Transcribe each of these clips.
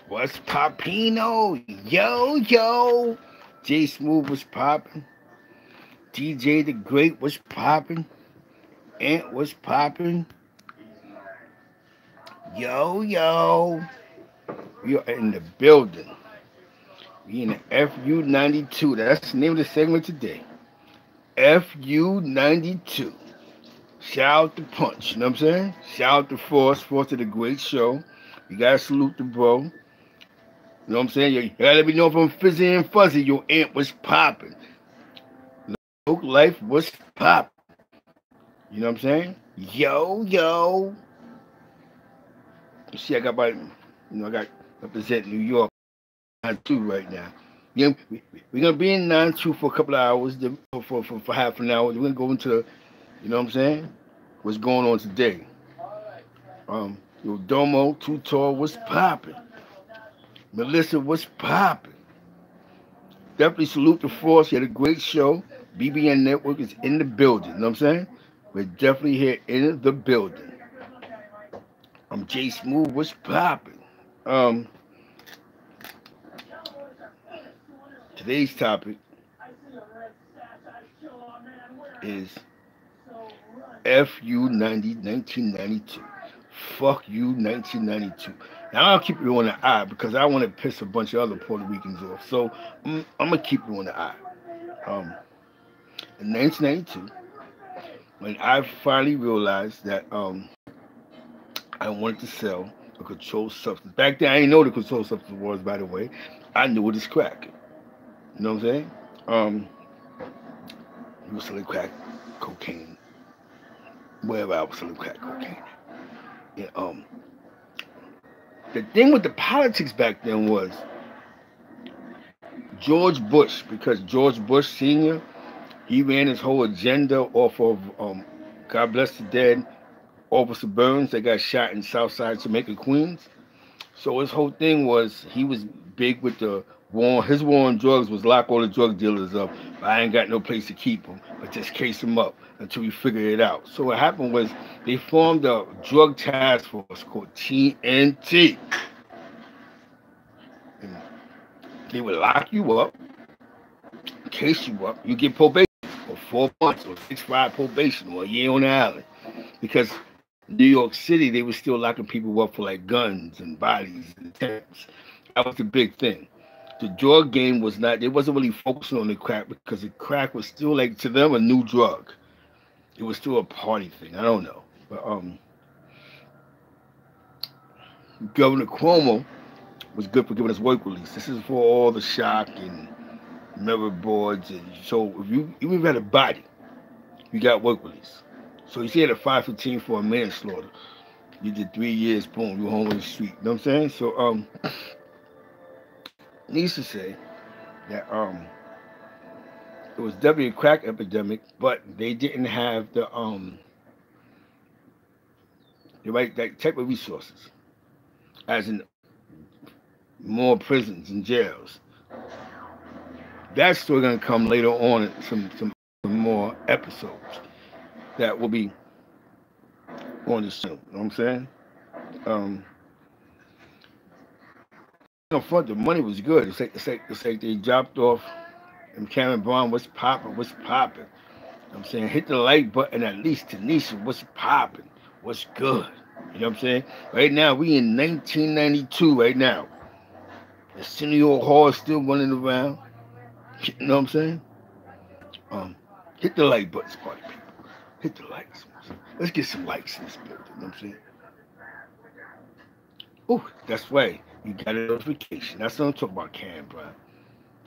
What's Popino? Yo, yo. J Smooth was popping. DJ the Great was popping. Ant was popping. Yo, yo. We are in the building. We in the FU 92. That's the name of the segment today. FU 92. Shout out to Punch. You know what I'm saying? Shout out to Force. Force did a great show. You gotta salute the bro. You know what I'm saying? You gotta let me know if I'm fizzy and fuzzy. Your aunt was popping. Oak life was popping. You know what I'm saying? Yo, yo. You see, I got represent New York 9-2 right now. Yeah, we're gonna be in 9-2 for a couple of hours, for half an hour. We're gonna go into, you know what I'm saying? What's going on today? Yo, Domo, Too Tall was popping. Melissa was popping. Definitely salute the force. You had a great show. BBN Network is in the building. You know what I'm saying? We're definitely here in the building. J Smooth was popping. Today's topic is FU 1992. Fuck you 1992. Now I'll keep you on the eye because I want to piss a bunch of other Puerto Ricans off. So I'm gonna keep you on the eye. In 1992, when I finally realized that I wanted to sell a controlled substance. Back then I didn't know what a controlled substance was, by the way. I knew it as crack. You know what I'm saying? You was selling crack cocaine. Wherever I was selling crack cocaine. Yeah, the thing with the politics back then was George Bush, because George Bush Sr., he ran his whole agenda off of God bless the dead, Officer Burns that got shot in Southside Jamaica, Queens. So his whole thing was he was big with the war. His war on drugs was lock all the drug dealers up. But I ain't got no place to keep them, but just case them up until we figure it out. So what happened was they formed a drug task force called TNT. And they would lock you up, case you up, you get probation or 4 months or 6-5 probation or a year on the island. Because New York City, they were still locking people up for like guns and bodies and attempts. That was the big thing. The drug game was not, they wasn't really focusing on the crack because the crack was still like to them a new drug. It was still a party thing. I don't know. But Governor Cuomo was good for giving us work release. This is for all the shock and merit boards. And so if you even had a body, you got work release. So you see at a 515 for a manslaughter. You did 3 years, boom, you're home on the street. You know what I'm saying? So needs to say that it was definitely a crack epidemic, but they didn't have the right that type of resources, as in more prisons and jails. That's still gonna come later on in some more episodes that will be on the show. You know what I'm saying? Um, up front, the money was good. It's like they dropped off, and Cameron Brown was popping, what's popping. You know what I'm saying? Hit the like button at least. Tanisha, what's popping? What's good? You know what I'm saying? Right now, we in 1992 right now. The Arsenio Hall is still running around. You know what I'm saying? Hit the like buttons, party people. Hit the likes. Let's get some likes in this building. You know what I'm saying? Oh, that's right. You got a notification. That's what I'm talking about, Cam Brown.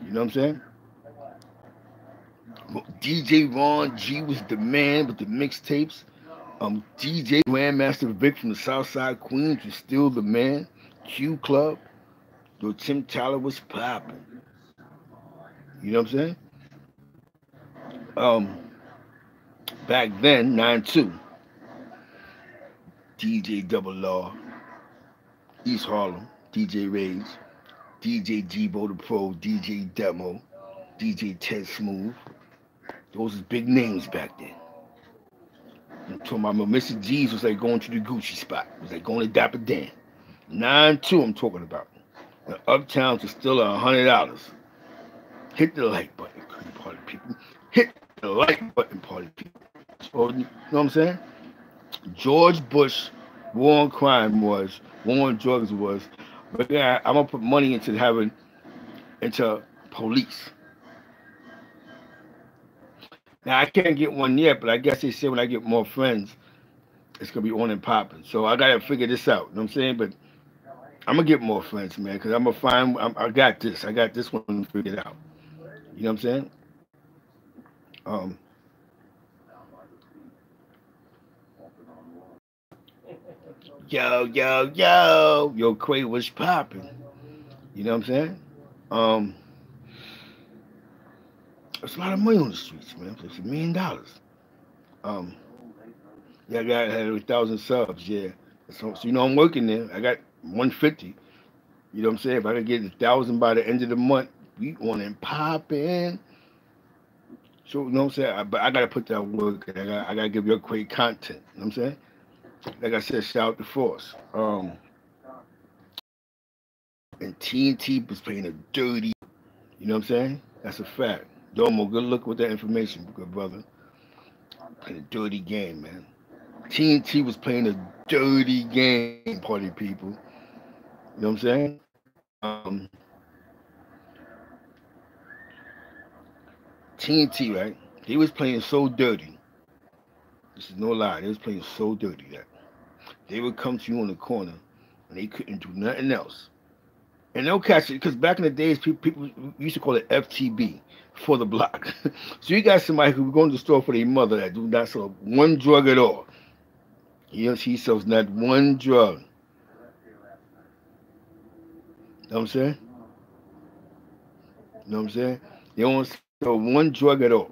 You know what I'm saying? DJ Ron G was the man with the mixtapes. DJ Grandmaster Vic from the Southside Queens was still the man. Q Club. Yo, Tim Tyler was popping. You know what I'm saying? Back then, 9-2. DJ Double R, East Harlem, DJ Rage, DJ Jibo the Pro, DJ Demo, DJ Ted Smooth. Those was big names back then. I'm talking about Mr. G's was like going to the Gucci spot. It was like going to Dapper Dan. 9-2 I'm talking about. And uptown to still $100. Hit the like button, party people. Hit the like button, party people. So, you know what I'm saying? George Bush war on crime was, war on drugs was, but yeah, I'm gonna put money into police. Now I can't get one yet, but I guess they say when I get more friends, it's gonna be on and popping. So I gotta figure this out. You know what I'm saying? But I'm gonna get more friends, man, because I'm gonna find. I got this. I got this one figured out. You know what I'm saying? Um, yo, Quay was popping. You know what I'm saying? Um, there's a lot of money on the streets, man. It's $1 million. Um, yeah, I got had 1,000 subs. Yeah, so you know I'm working there. I got 150. You know what I'm saying? If I could get 1,000 by the end of the month, we on and popping. So you know what I'm saying? But I gotta put that work. I gotta give you great content. You know what I'm saying? Like I said, shout out to Force. And TNT was playing a dirty. You know what I'm saying? That's a fact. Domo, good luck with that information, good brother. Playing a dirty game, man. TNT was playing a dirty game, party people. You know what I'm saying? Um, TNT, right? They was playing so dirty. This is no lie. They was playing so dirty that they would come to you on the corner and they couldn't do nothing else. And they'll catch it because back in the days, people used to call it FTB for the block. So you got somebody who going to the store for their mother that do not sell one drug at all. He sells not one drug. You know what I'm saying? You know what I'm saying? They don't sell one drug at all.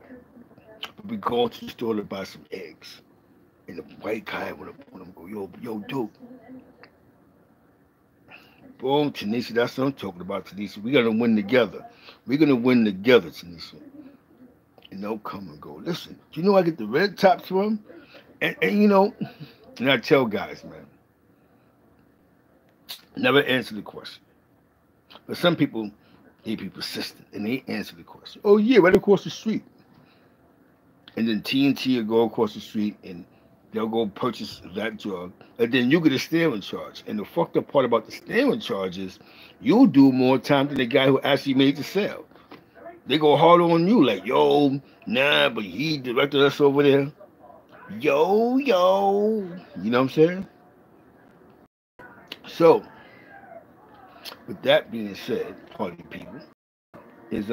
But we go to the store to buy some eggs. And the white guy want to go, yo, dope. Boom, Tanisha, that's what I'm talking about, Tanisha. We're going to win together. We're going to win together, Tanisha. And they'll come and go, listen, do you know I get the red tops from? And you know, and I tell guys, man, never answer the question. But some people, they be persistent and they answer the question. Oh, yeah, right across the street. And then TNT will go across the street and they'll go purchase that drug. And then you get a steering charge. And the fucked up part about the steering charge is you'll do more time than the guy who actually made the sale. They go hard on you like, yo, nah, but he directed us over there. Yo. You know what I'm saying? So, with that being said, party people, is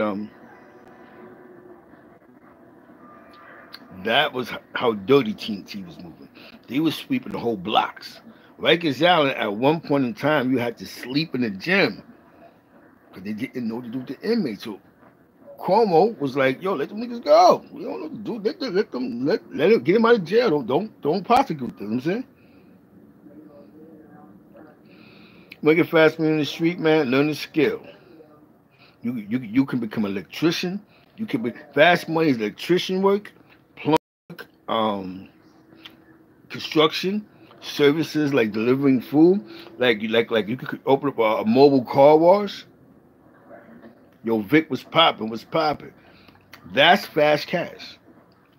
that was how dirty TNT was moving. They was sweeping the whole blocks. Rikers Island, at one point in time, you had to sleep in the gym because they didn't know what to do with the inmates. So Cuomo was like, "Yo, let them niggas go. We don't know what to do. Let them get them out of jail. Don't prosecute them." You know what I'm saying, make it fast man in the street, man. Learn the skill. You can become an electrician. You can be fast money is electrician work, plumber, um, construction, services like delivering food. Like you could open up a mobile car wash. Yo, Vic was popping. That's fast cash.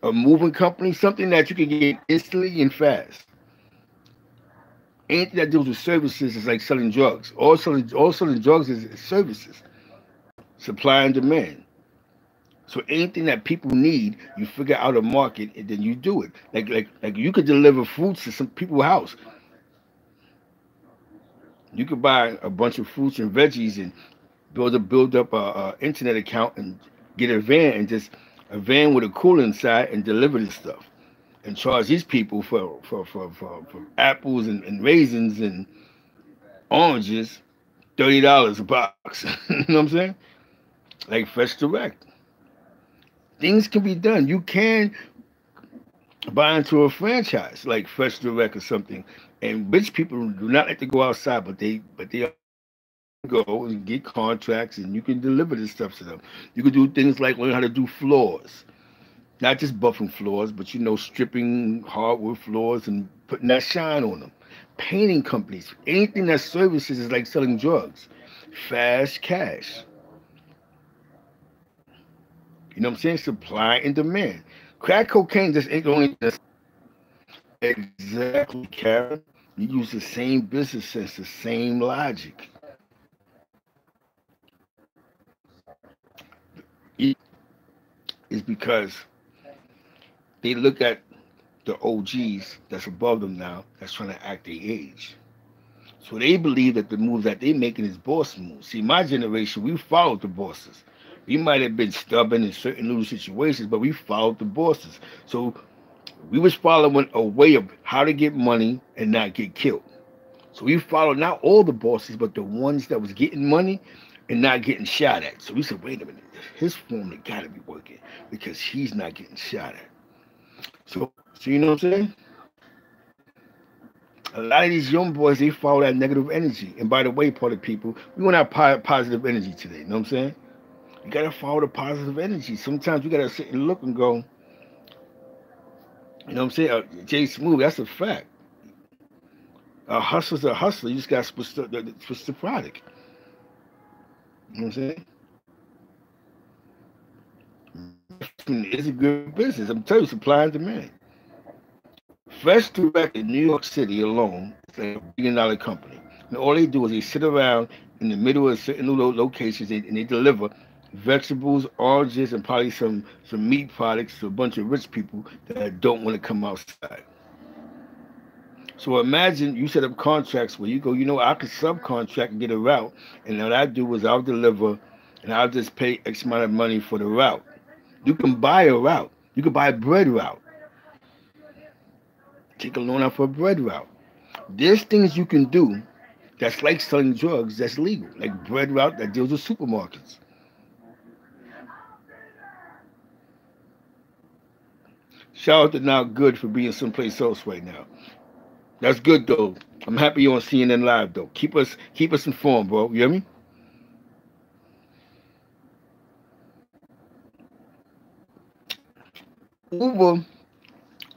A moving company, something that you can get instantly and fast. Anything that deals with services is like selling drugs. All selling drugs is services, supply and demand. So anything that people need, you figure out a market and then you do it. Like you could deliver fruits to some people's house. You could buy a bunch of fruits and veggies and build up a internet account and get a van with a cooler inside and deliver this stuff and charge these people for apples and raisins and oranges $30 a box. You know what I'm saying? Like Fresh Direct. Things can be done. You can buy into a franchise like Fresh Direct or something. And rich people do not like to go outside, but they go and get contracts and you can deliver this stuff to them. You can do things like learn how to do floors. Not just buffing floors, but stripping hardwood floors and putting that shine on them. Painting companies, anything that services is like selling drugs. Fast cash. You know what I'm saying? Supply and demand. Crack cocaine just ain't only just exactly, Karen. You use the same business sense, the same logic. It's because they look at the OGs that's above them now that's trying to act their age. So they believe that the moves that they making is boss moves. See, my generation, we followed the bosses. We might have been stubborn in certain little situations, but we followed the bosses. So we was following a way of how to get money and not get killed. So we followed not all the bosses, but the ones that was getting money and not getting shot at. So we said, wait a minute, his formula got to be working because he's not getting shot at. So you know what I'm saying? A lot of these young boys, they follow that negative energy. And by the way, part of people, we want to have positive energy today. You know what I'm saying? You got to follow the positive energy. Sometimes you got to sit and look and go, you know what I'm saying? Jay Smooth, that's a fact. A hustler's a hustler. You just got to switch the product. You know what I'm saying? It's a good business. I'm telling you, supply and demand. Fresh Direct in New York City alone is like $1 billion company. And all they do is they sit around in the middle of certain little locations and they deliver vegetables, oranges, and probably some meat products to a bunch of rich people that don't want to come outside. So imagine you set up contracts where you go, you know, I could subcontract and get a route, and what I do is I'll deliver and I'll just pay X amount of money for the route. You can buy a route. You can buy a bread route. Take a loan out for a bread route. There's things you can do that's like selling drugs that's legal, like bread route that deals with supermarkets. Shout out to Not Good for being someplace else right now. That's good though. I'm happy you're on CNN Live though. Keep us informed, bro. You hear me? Uber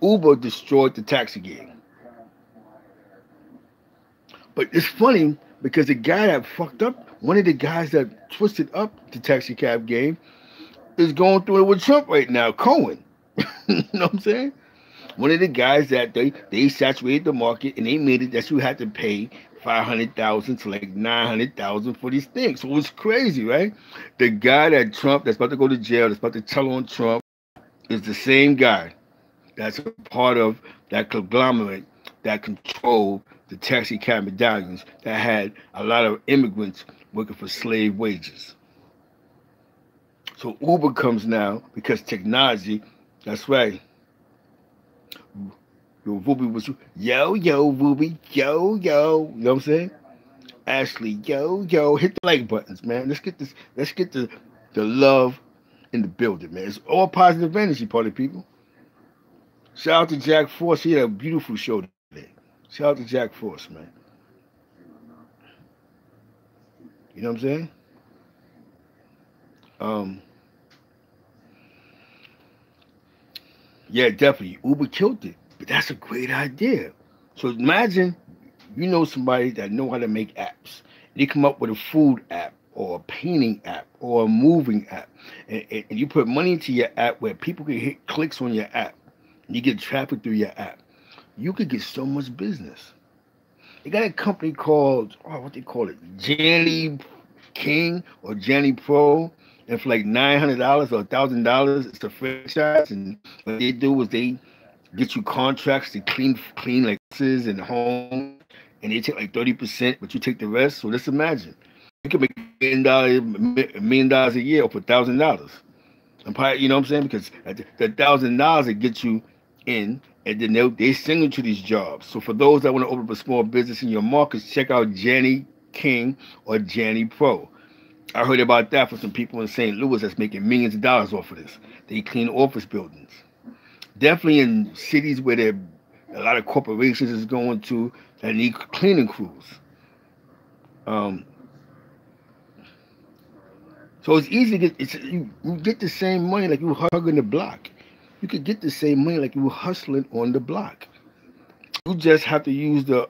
Uber destroyed the taxi game. But it's funny because the guy that fucked up, one of the guys that twisted up the taxi cab game, is going through it with Trump right now, Cohen. You know what I'm saying? One of the guys that they saturated the market and they made it that you had to pay 500,000 to like 900,000 for these things. So it's crazy, right? The guy that Trump that's about to go to jail, that's about to tell on Trump, is the same guy that's a part of that conglomerate that controlled the taxi cab medallions that had a lot of immigrants working for slave wages. So Uber comes now because technology, that's right. Yo, Vubi was yo, Vubi, yo. You know what I'm saying? Ashley, yo, hit the like buttons, man. Let's get the love in the building, man. It's all positive energy, party people. Shout out to Jack Force. He had a beautiful show today. Shout out to Jack Force, man. You know what I'm saying? Um, yeah, definitely. Uber killed it. But that's a great idea. So imagine you know somebody that know how to make apps. They come up with a food app or a painting app or a moving app. And you put money into your app where people can hit clicks on your app. And you get traffic through your app. You could get so much business. They got a company called, what they call it, Janny King or Janny Pro. And for like $900 or $1,000, it's a franchise. And what they do is they get you contracts to clean like houses and homes, and they take like 30%, but you take the rest. So let's imagine you can make $1 million a year for $1,000. And probably, you know what I'm saying? Because the $1,000 it gets you in, and then they send you to these jobs. So for those that want to open up a small business in your markets, check out Janny King or Janny Pro. I heard about that from some people in St. Louis that's making millions of dollars off of this. They clean office buildings. Definitely in cities where there a lot of corporations is going to that need cleaning crews. So it's easy to get. You get the same money like you were hugging the block. You could get the same money like you were hustling on the block. You just have to use the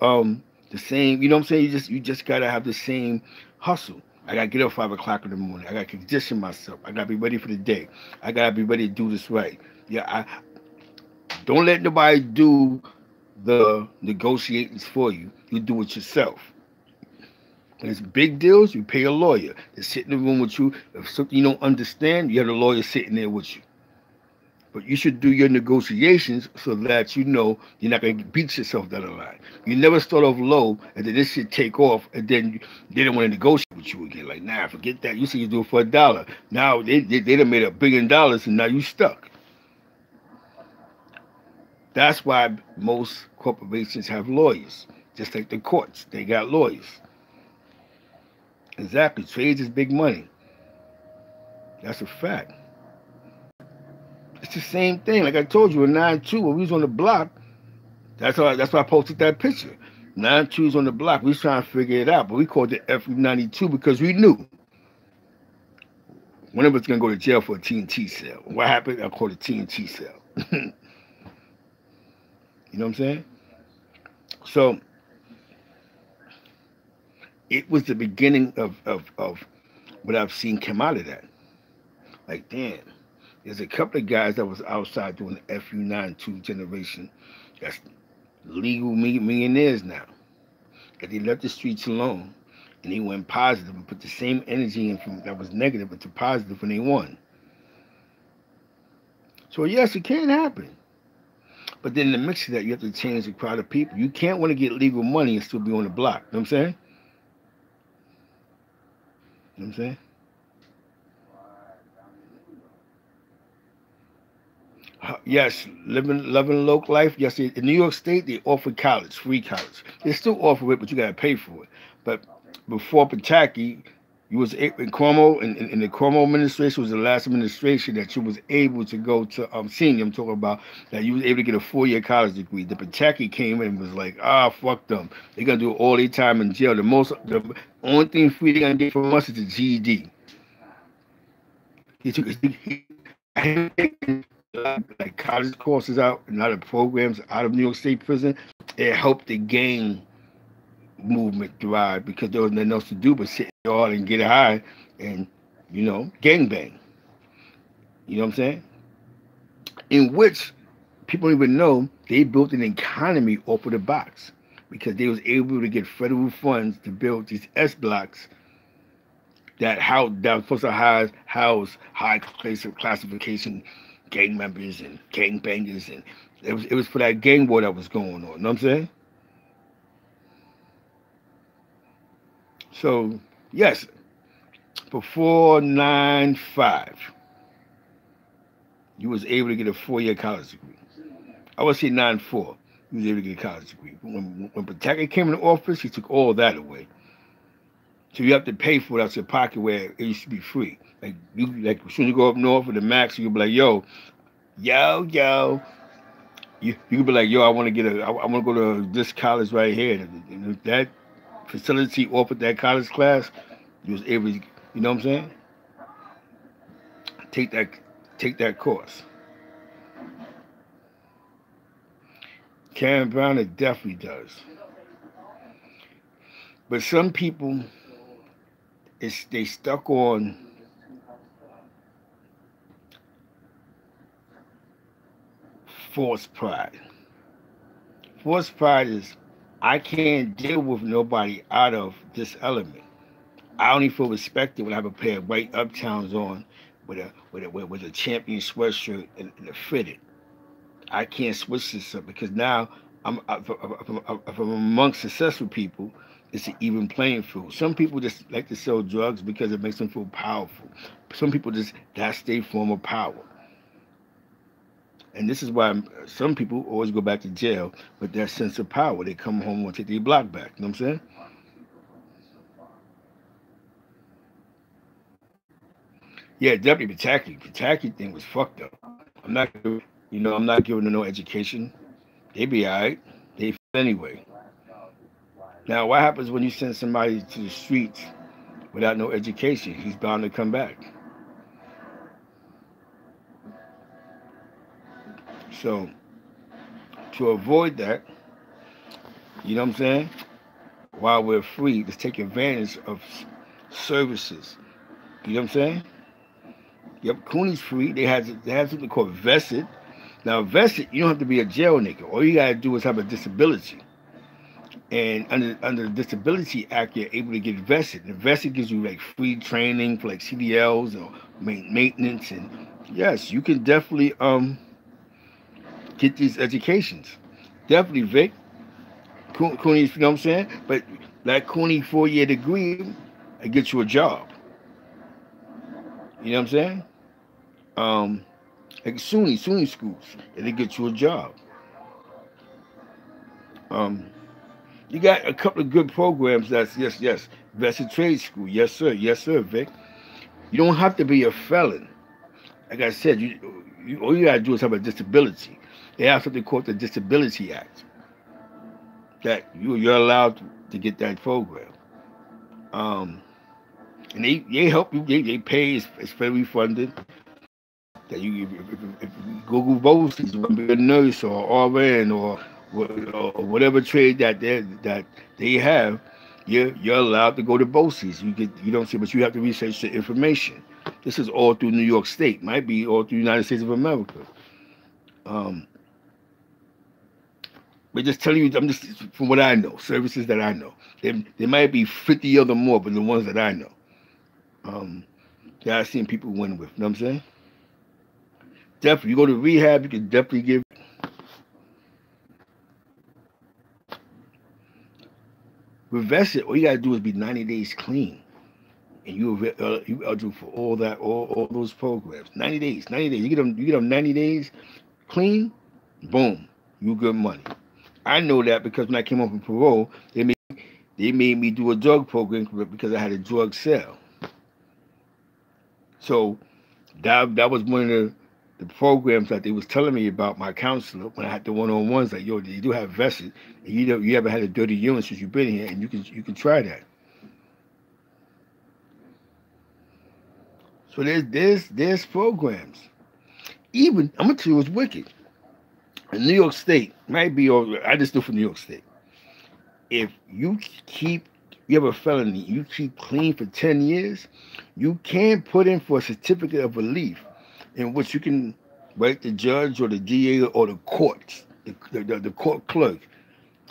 same. You know what I'm saying? You just gotta have the same hustle. I gotta get up 5 o'clock in the morning. I gotta condition myself. I gotta be ready for the day. I gotta be ready to do this right. Yeah, I don't let nobody do the negotiations for you. You do it yourself. When it's big deals, you pay a lawyer to sit in the room with you. If something you don't understand, you have a lawyer sitting there with you. But you should do your negotiations so that you know you're not going to beat yourself down the line. You never start off low and then this shit take off and then they don't want to negotiate with you again. Like, nah, forget that. You said you do it for $1. Now they done made $1 billion and now you stuck. That's why most corporations have lawyers. Just like the courts, they got lawyers. Exactly. Trades is big money. That's a fact. It's the same thing. Like I told you in 9-2, when we was on the block, that's why I posted that picture. 9-2 was on the block. We was trying to figure it out, but we called it FU92 because we knew one of us gonna go to jail for a TNT sale. What happened? I called it TNT sale. You know what I'm saying? So it was the beginning of what I've seen come out of that. Like, damn, there's a couple of guys that was outside doing the FU92 generation that's legal millionaires now. That they left the streets alone and they went positive and put the same energy in from that was negative into positive when they won. So yes, it can happen. But then in the mix of that, you have to change the crowd of people. You can't want to get legal money and still be on the block. You know what I'm saying? You know what I'm saying? Yes, loving local life. Yes, in New York State, they offer college, free college. They still offer it, but you got to pay for it. But before Pataki, you was in Cuomo, and the Cuomo administration was the last administration that you was able to go to senior. I'm talking about that you was able to get a 4-year college degree. The Pataki came in and was like, fuck them. They're gonna do all their time in jail. The only thing free they're gonna get from us is the GED. Like college courses out and other programs out of New York State prison. It helped the gang movement thrive because there was nothing else to do but sit hard and get high and, gang bang. You know what I'm saying? In which people don't even know they built an economy off of the box because they was able to get federal funds to build these S blocks that was supposed to house high classification gang members and gang bangers, and it was for that gang war that was going on. You know what I'm saying? So yes, before 9-5, you was able to get a 4-year college degree. I would say 9-4, you was able to get a college degree. When Pataki came into office, he took all that away. So you have to pay for it out of your pocket where it used to be free. Like as soon as you go up north with the max, you'll be like, yo. You could be like, yo, I want to go to this college right here. And if that facility offered that college class, you was able to, you know what I'm saying? Take that course. Karen Brown, it definitely does. But some people, they stuck on false pride. False pride is, I can't deal with nobody out of this element. I only feel respected when I have a pair of white uptowns on with a champion sweatshirt and a fitted. I can't switch this up because now if I'm among successful people, it's an even playing field. Some people just like to sell drugs because it makes them feel powerful. Some people that's their form of power. And this is why some people always go back to jail with that sense of power. They come home and take their block back. You know what I'm saying? Yeah, definitely Pataki. Pataki thing was fucked up. I'm not giving them no education. They be alright. They anyway. Now, what happens when you send somebody to the streets without no education? He's bound to come back. So, to avoid that, you know what I'm saying? While we're free, let's take advantage of services. You know what I'm saying? Yep, Cooney's free. They have something called vested. Now vested, you don't have to be a jail nigga. All you gotta do is have a disability. And under the Disability Act, you're able to get vested. The vested gives you like free training for like CDLs or maintenance, and yes, you can definitely get these educations. Definitely, Vic. Cooney, you know what I'm saying? But that Cooney 4-year degree, it gets you a job. You know what I'm saying? Um, like SUNY schools, it'll get you a job. Um, you got a couple of good programs. That's yes. Vested Trade School, yes sir, Vic. You don't have to be a felon. Like I said, you all you gotta do is have a disability. They have something called the Disability Act that you're allowed to get that program. Um, and they help you. They pay. It's very funded. That if you Google BOCES, you want to be a nurse or RN or whatever trade that they have, you're allowed to go to BOCES. You don't see, but you have to research the information. This is all through New York State. Might be all through the United States of America. Um, but just telling you, I'm just from what I know, services that I know. There might be 50 other more, but the ones that I know, that I've seen people win with. You know what I'm saying? Definitely, you go to rehab, you can definitely give. With vested, all you gotta do is be 90 days clean, and you eligible for all those programs. 90 days. You get them 90 days clean, boom, you good money. I know that because when I came home from parole, they made me do a drug program because I had a drug sale. So that was one of the programs that they was telling me about my counselor when I had the one-on-ones. Like, yo, you do have vested, and you haven't had a dirty urine since you've been here, and you can try that. So there's programs. Even I'm gonna tell you what's wicked. In New York State, might be all I just do for New York State. If you have a felony, you keep clean for 10 years, you can put in for a certificate of relief in which you can write the judge or the DA or the courts, the court clerk.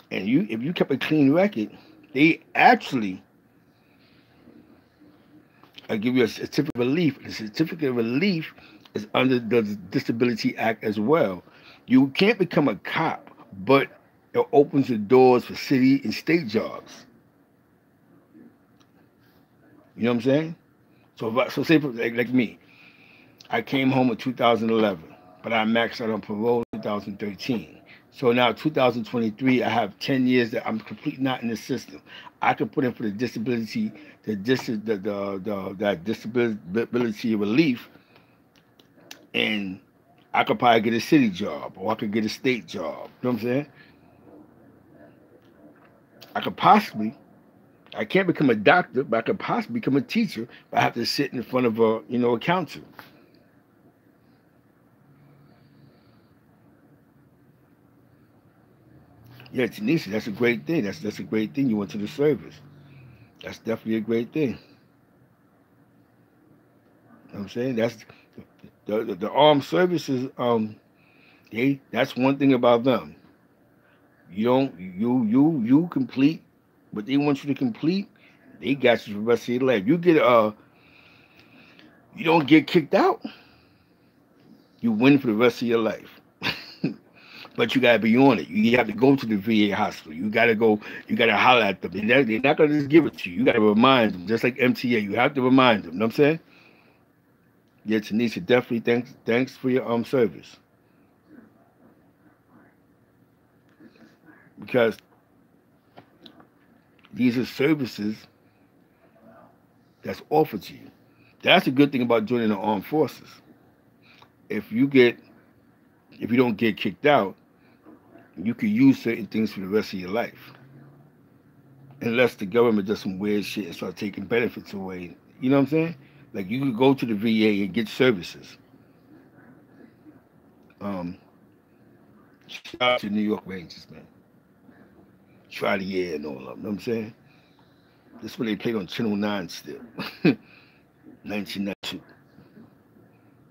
And if you kept a clean record, they actually give you a certificate of relief. The certificate of relief is under the Disability Act as well. You can't become a cop, but it opens the doors for city and state jobs. You know what I'm saying? So say like me, I came home in 2011, but I maxed out on parole in 2013. So now 2023, I have 10 years that I'm completely not in the system. I could put in for the disability, that disability relief, and I could probably get a city job or I could get a state job. You know what I'm saying? I can't become a doctor, but I could possibly become a teacher, but I have to sit in front of a council. Yeah, Tanisha, that's a great thing. That's a great thing. You went to the service. That's definitely a great thing. You know what I'm saying? That's the armed services. That's one thing about them. You complete what they want you to complete. They got you for the rest of your life. You don't get kicked out. You win for the rest of your life. But you gotta be on it. You have to go to the VA hospital. You gotta go. You gotta holler at them. They're not gonna just give it to you. You gotta remind them, just like MTA. You have to remind them. You know what I'm saying? Yeah, Tanisha, definitely thanks for your service, because these are services that's offered to you. That's a good thing about joining the armed forces. If you don't get kicked out, you can use certain things for the rest of your life. Unless the government does some weird shit and start taking benefits away. You know what I'm saying? Like, you could go to the VA and get services. Shout out to New York Rangers, man. Try the year and all of them. You know what I'm saying? This is when they played on Channel 9 still. 1992.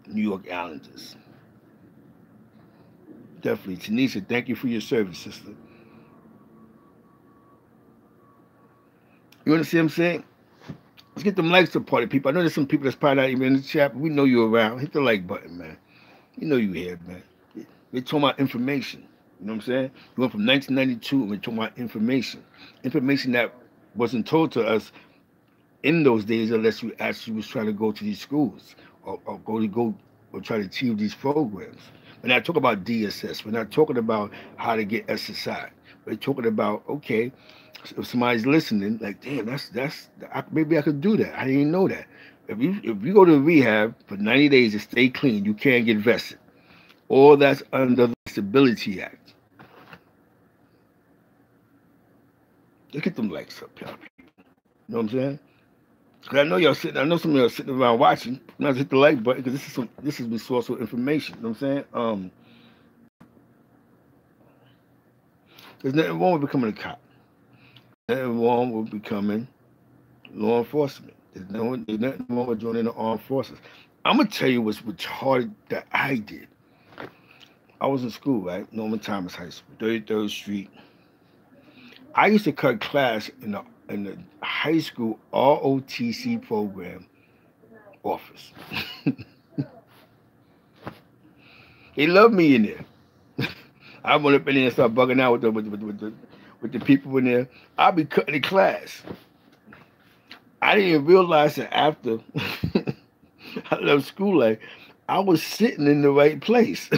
New York Islanders. Definitely. Tanisha, thank you for your service, sister. You understand what I'm saying? Let's get them likes to party, people. I know there's some people that's probably not even in the chat, but we know you're around. Hit the like button, man. You know you here, man. We're talking about information. You know what I'm saying? We went from 1992 and we're talking about information. Information that wasn't told to us in those days unless you actually was trying to go to these schools or go or try to achieve these programs. We're not talking about DSS. We're not talking about how to get SSI. We're talking about, okay, if somebody's listening, like, damn, maybe I could do that. I didn't know that. If you go to rehab for 90 days to stay clean, you can't get vested. All that's under the Disability Act. Look at them likes up, y'all. You know what I'm saying? Cause I know y'all sitting. I know some of y'all sitting around watching. Not hit the like button because this is resourceful information. You know what I'm saying? There's nothing wrong with becoming a cop. Nothing wrong with becoming law enforcement. There's nothing wrong with joining the armed forces. I'm gonna tell you what's hard that I did. I was in school, right? Norman Thomas High School, 33rd Street. I used to cut class in the high school ROTC program office. They love me in there. I went up in there and start bugging out with the people in there. I'll be cutting the class. I didn't realize that after I left school, like I was sitting in the right place.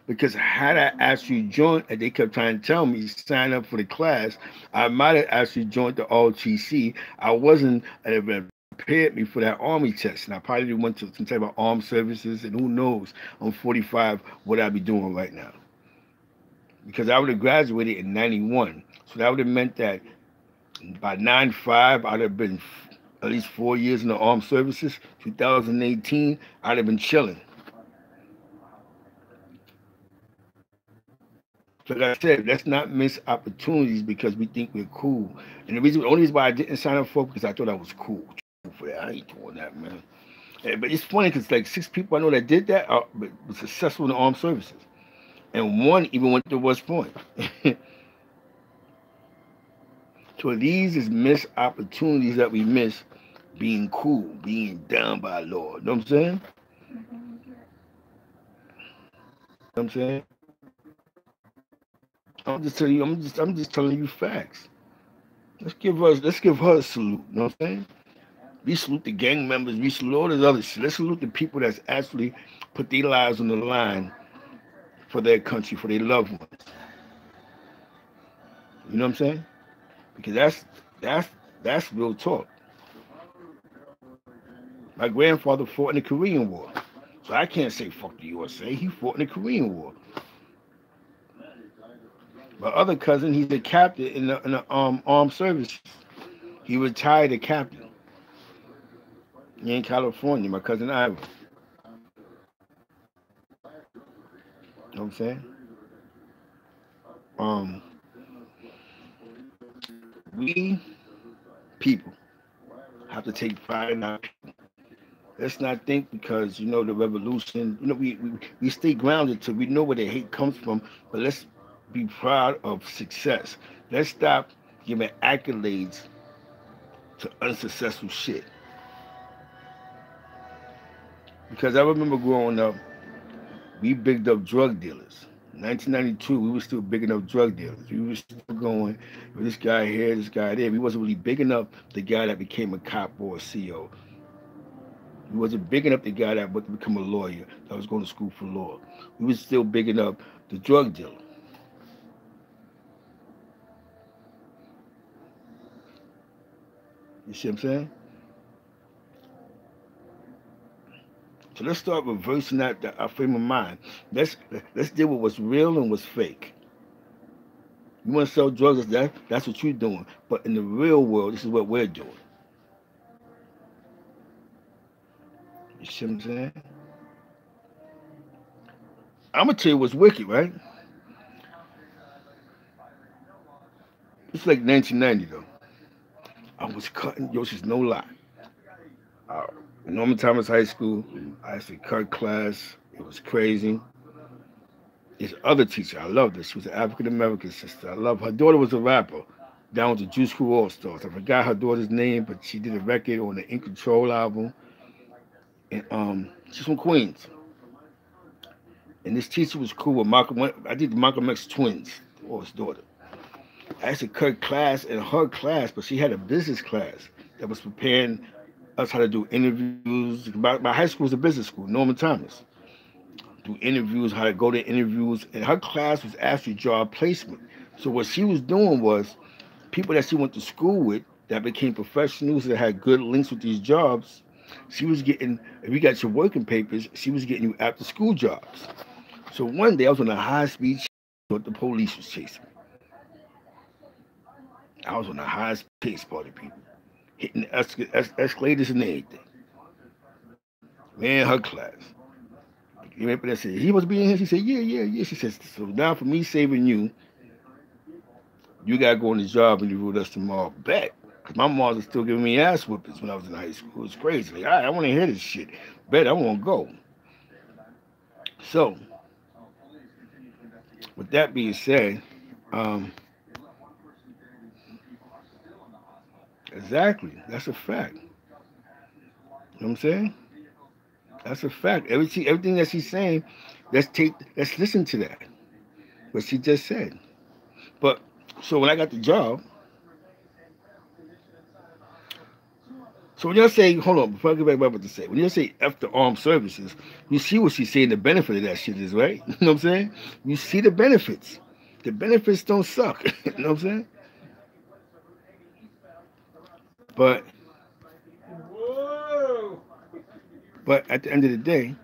Because had I actually joined, and they kept trying to tell me, sign up for the class, I might have actually joined the ROTC. I wasn't prepared me for that Army test. And I probably went to some type of armed services, and who knows, I'm 45, what I'd be doing right now. Because I would have graduated in 91. So that would have meant that by 95, I'd have been at least 4 years in the armed services. 2018, I'd have been chilling. Like I said, let's not miss opportunities because we think we're cool. And the only reason why I didn't sign up for it because I thought I was cool for that. I ain't doing that, man. But it's funny because like 6 people I know that did that were successful in the armed services, and 1 even went to West Point. So these is missed opportunities that we miss being cool, being down by law. You know what I'm saying? You know what I'm saying? I'm just telling you facts. Let's give her a salute. You know what I'm saying? We salute the gang members. We salute all this other shit. Let's salute the people that's actually put their lives on the line for their country, for their loved ones. You know what I'm saying? Because that's real talk. My grandfather fought in the Korean War, so I can't say fuck the USA. He fought in the Korean War. My other cousin, he's a captain in the armed services. He retired a captain. He in California, my cousin Ivan. You know what I'm saying? We people have to take pride in our people. Let's not think because the revolution. We stay grounded till we know where the hate comes from. But let's be proud of success. Let's stop giving accolades to unsuccessful shit. Because I remember growing up, we bigged up drug dealers. In 1992, we were still bigging up drug dealers. We were still going with this guy here, this guy there. We wasn't really bigging up the guy that became a cop or a CO. We wasn't bigging up the guy that wanted to become a lawyer, that was going to school for law. We was still bigging up the drug dealer. You see what I'm saying? So let's start reversing our frame of mind. Let's deal with what's real and what's fake. You want to sell drugs, that's what you're doing. But in the real world, this is what we're doing. You see what I'm saying? I'm going to tell you what's wicked, right? It's like 1990, though. I was cutting. Yo, just no lie. Uh, Norman Thomas High School, I used to cut class. It was crazy. This other teacher, I loved her. She was an African American sister. I love her. Daughter was a rapper down with the Juice Crew All Stars. I forgot her daughter's name, but she did a record on the In Control album. And she's from Queens. And this teacher was cool with Malcolm. I did the Malcolm X twins, or his daughter. I used to cut class in her class, but she had a business class that was preparing us how to do interviews. My high school was a business school, Norman Thomas. Do interviews, how to go to interviews, and her class was actually job placement. So what she was doing was people that she went to school with that became professionals that had good links with these jobs. She was getting, if you got your working papers, she was getting you after school jobs. So one day I was on a high speed chase, but the police was chasing me. I was on a high speed chase, party people, hitting the escalators and everything. Man, her class. You remember that said, he was being here? She said, yeah. She said, so now for me saving you, you got to go on the job and you with us tomorrow back. Because my mom was still giving me ass whippings when I was in high school. It was crazy. Like, I want to hear this shit. Bet I want to go. So, with that being said, exactly. That's a fact. You know what I'm saying? That's a fact. Everything that she's saying, let's listen to that. What she just said. But so when I got the job, so when you say, hold on, before I get back to what to say, when you say F the armed services, you see what she's saying the benefit of that shit is, right? You know what I'm saying? You see the benefits. The benefits don't suck. You know what I'm saying? But at the end of the day,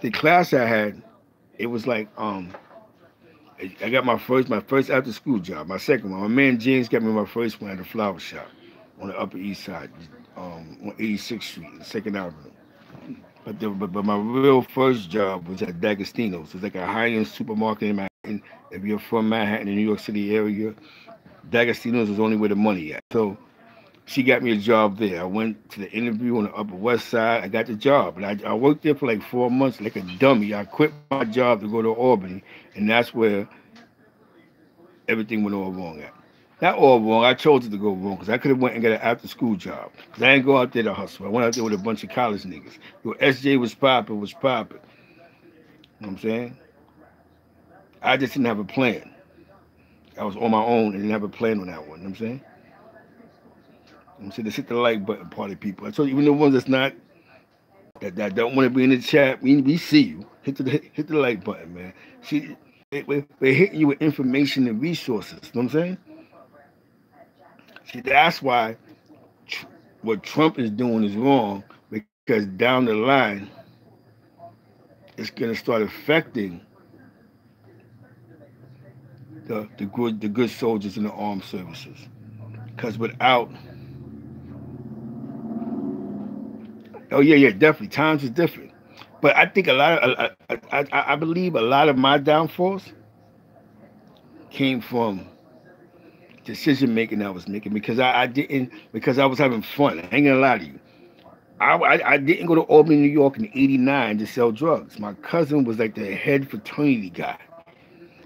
the class I had, it was like I got my first after school job, my second one. My man James got me my first one at a flower shop on the Upper East Side, on 86th Street, Second Avenue. But my real first job was at D'Agostino's. It was like a high-end supermarket in Manhattan. If you're from Manhattan, the New York City area, D'Agostino's was only where the money at. So she got me a job there. I went to the interview on the Upper West Side. I got the job. And I worked there for like 4 months like a dummy. I quit my job to go to Albany, and that's where everything went all wrong at. Not all wrong. I chose it to go wrong because I could have went and got an after-school job. Because I didn't go out there to hustle. I went out there with a bunch of college niggas. Yo, SJ was popping. You know what I'm saying? I just didn't have a plan. I was on my own and didn't have a plan on that one. You know what I'm saying? I'm saying, just hit the like button, party people. I told you, even the ones that don't want to be in the chat, we see you. Hit the like button, man. See, we're hitting you with information and resources. You know what I'm saying? See, that's why what Trump is doing is wrong, because down the line, it's going to start affecting the good soldiers in the armed services. Because without, oh yeah, definitely, times is different. But I think I believe a lot of my downfalls came from decision making I was making because because I was having fun. I ain't gonna lie to you. I didn't go to Albany, New York in '89 to sell drugs. My cousin was like the head fraternity guy.